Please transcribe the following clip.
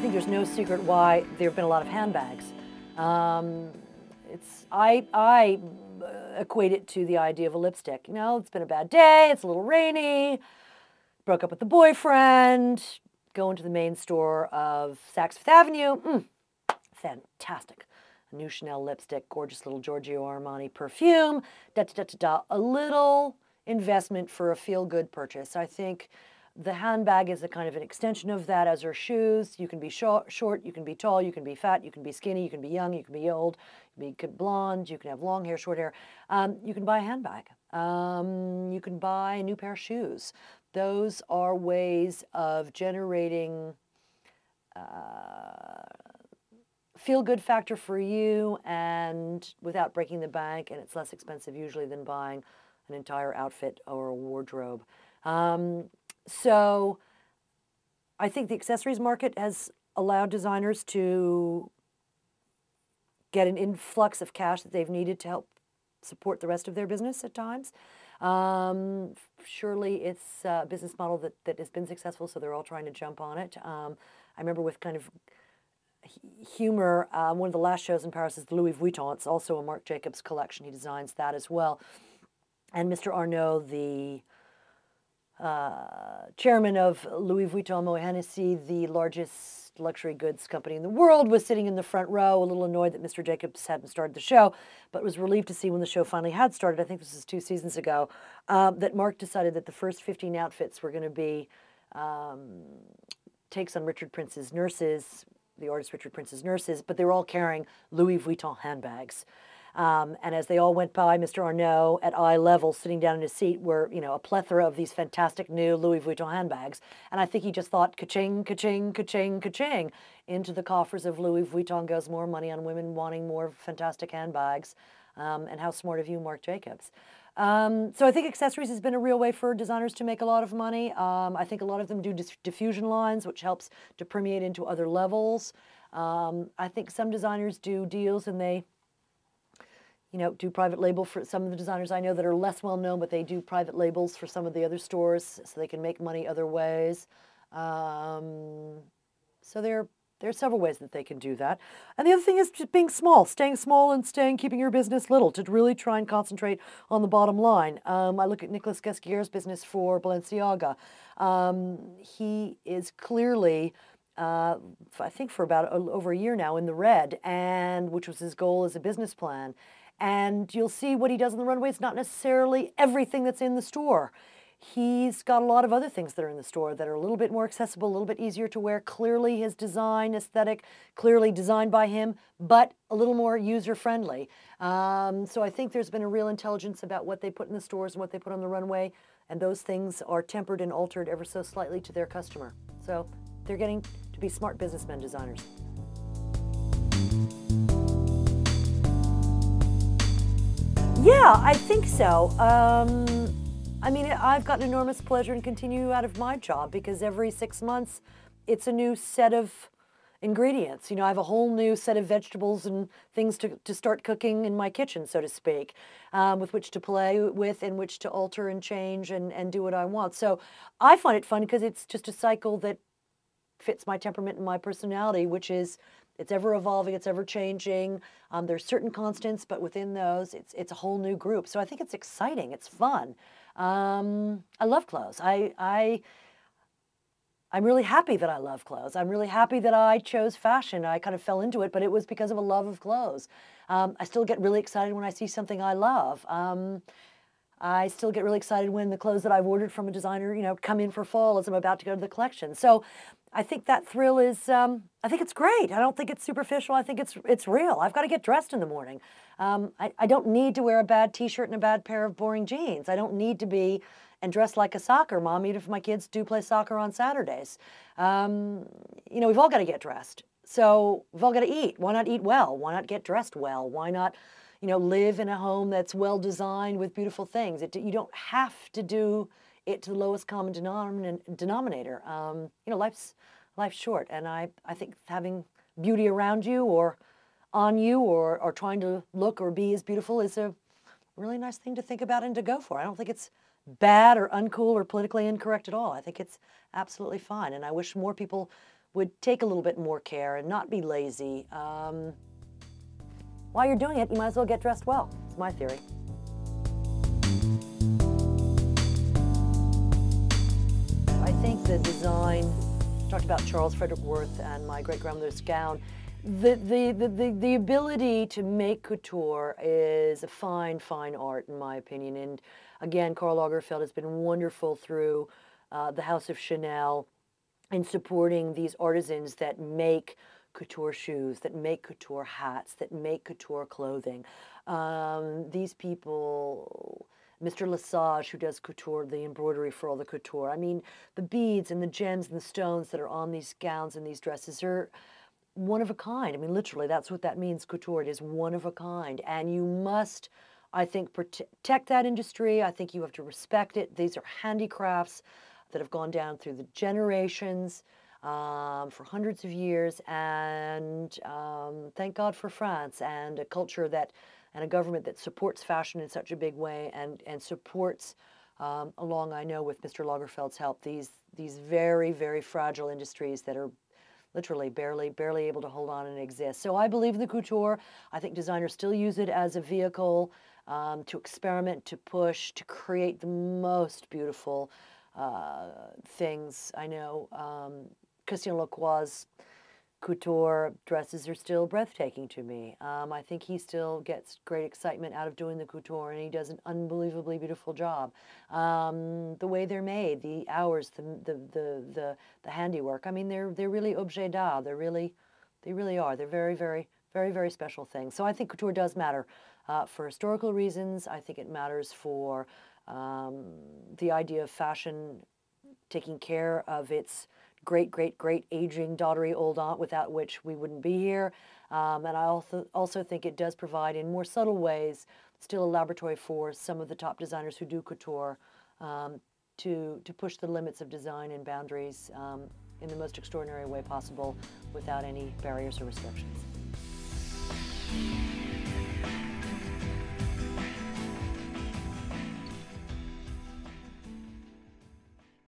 think there's no secret why there have been a lot of handbags. I equate it to the idea of a lipstick. You know, it's been a bad day, it's a little rainy, broke up with the boyfriend, go into the main store of Saks Fifth Avenue, fantastic. A new Chanel lipstick, gorgeous little Giorgio Armani perfume, a little investment for a feel-good purchase. I think the handbag is a kind of an extension of that, as are shoes. You can be short, you can be tall, you can be fat, you can be skinny, you can be young, you can be old, you can be blonde, you can have long hair, short hair. You can buy a handbag. You can buy a new pair of shoes. Those are ways of generating feel-good factor for you and without breaking the bank, and it's less expensive usually than buying an entire outfit or a wardrobe. So I think the accessories market has allowed designers to get an influx of cash that they've needed to help support the rest of their business at times. Surely it's a business model that has been successful, so they're all trying to jump on it. I remember with kind of humor, one of the last shows in Paris is Louis Vuitton. It's also a Marc Jacobs collection. He designs that as well. And Mr. Arnault, the chairman of Louis Vuitton Moët Hennessy, the largest luxury goods company in the world, was sitting in the front row, a little annoyed that Mr. Jacobs hadn't started the show, but was relieved to see when the show finally had started, I think this was 2 seasons ago, that Marc decided that the first 15 outfits were going to be takes on Richard Prince's nurses, the artist Richard Prince's nurses, but they were all carrying Louis Vuitton handbags. And as they all went by, Mr. Arnault at eye level, sitting down in his seat, were, you know, a plethora of these fantastic new Louis Vuitton handbags. And I think he just thought, ka-ching, ka-ching, ka-ching, ka-ching. Into the coffers of Louis Vuitton goes more money on women wanting more fantastic handbags. And how smart of you, Marc Jacobs. So I think accessories has been a real way for designers to make a lot of money. I think a lot of them do diffusion lines, which helps to permeate into other levels. I think some designers do deals and they, you know, do private label for some of the designers I know that are less well known, but they do private labels for some of the other stores so they can make money other ways. So there are several ways that they can do that. And the other thing is just being small, staying small and keeping your business little to really try and concentrate on the bottom line. I look at Nicolas Ghesquiere's business for Balenciaga. He is clearly I think for about over a year now in the red, and which was his goal as a business plan. And you'll see what he does on the runway. It's not necessarily everything that's in the store. He's got a lot of other things that are in the store that are a little bit more accessible, a little bit easier to wear. Clearly his design, aesthetic, clearly designed by him, but a little more user-friendly. So I think there's been a real intelligence about what they put in the stores and what they put on the runway, and those things are tempered and altered ever so slightly to their customer. So they're getting to be smart businessmen designers. Yeah, I think so. I mean, I've got an enormous pleasure and continue out of my job because every 6 months it's a new set of ingredients. You know, I have a whole new set of vegetables and things to start cooking in my kitchen, so to speak, with which to play with and which to alter and change and do what I want. So I find it fun because it's just a cycle that fits my temperament and my personality, which is it's ever evolving, it's ever changing. There's certain constants, but within those, it's a whole new group. So I think it's exciting, it's fun. I love clothes. I'm really happy that I love clothes. I'm really happy that I chose fashion. I kind of fell into it, but it was because of a love of clothes. I still get really excited when I see something I love. I still get really excited when the clothes that I've ordered from a designer, you know, come in for fall as I'm about to go to the collection. So I think that thrill is, I think it's great. I don't think it's superficial. I think it's real. I've got to get dressed in the morning. I don't need to wear a bad t-shirt and a bad pair of boring jeans. I don't need to be and dress like a soccer mom, even if my kids do play soccer on Saturdays. You know, we've all got to get dressed. So we've all got to eat. Why not eat well? Why not get dressed well? Why not, you know, live in a home that's well designed with beautiful things? You don't have to do it to the lowest common denominator. You know, life's short, and I think having beauty around you or on you or trying to look or be as beautiful is a really nice thing to think about and to go for. I don't think it's bad or uncool or politically incorrect at all. I think it's absolutely fine, and I wish more people would take a little bit more care and not be lazy. While you're doing it, you might as well get dressed well. It's my theory. I think the design, talked about Charles Frederick Worth and my great-grandmother's gown, the ability to make couture is a fine, fine art, in my opinion. And again, Karl Lagerfeld has been wonderful through the House of Chanel in supporting these artisans that make couture shoes, that make couture hats, that make couture clothing. These people, Mr. Lesage, who does couture, the embroidery for all the couture. I mean, the beads and the gems and the stones that are on these gowns and these dresses are one of a kind. I mean, literally, that's what that means, couture. It is one of a kind. And you must, I think, protect that industry. I think you have to respect it. These are handicrafts that have gone down through the generations for hundreds of years. And thank God for France and a culture that, and a government that supports fashion in such a big way and supports, along, I know, with Mr. Lagerfeld's help, these very, very fragile industries that are literally barely able to hold on and exist. So I believe in the couture. I think designers still use it as a vehicle to experiment, to push, to create the most beautiful things. I know Christian Lacroix's couture dresses are still breathtaking to me. I think he still gets great excitement out of doing the couture, and he does an unbelievably beautiful job. The way they're made, the hours, the handiwork. I mean, they're really objet d'art. They really are. They're very special things. So I think couture does matter for historical reasons. I think it matters for the idea of fashion taking care of its great aging daughtery old aunt, without which we wouldn't be here. And I also think it does provide, in more subtle ways, still a laboratory for some of the top designers who do couture to push the limits of design and boundaries in the most extraordinary way possible without any barriers or restrictions.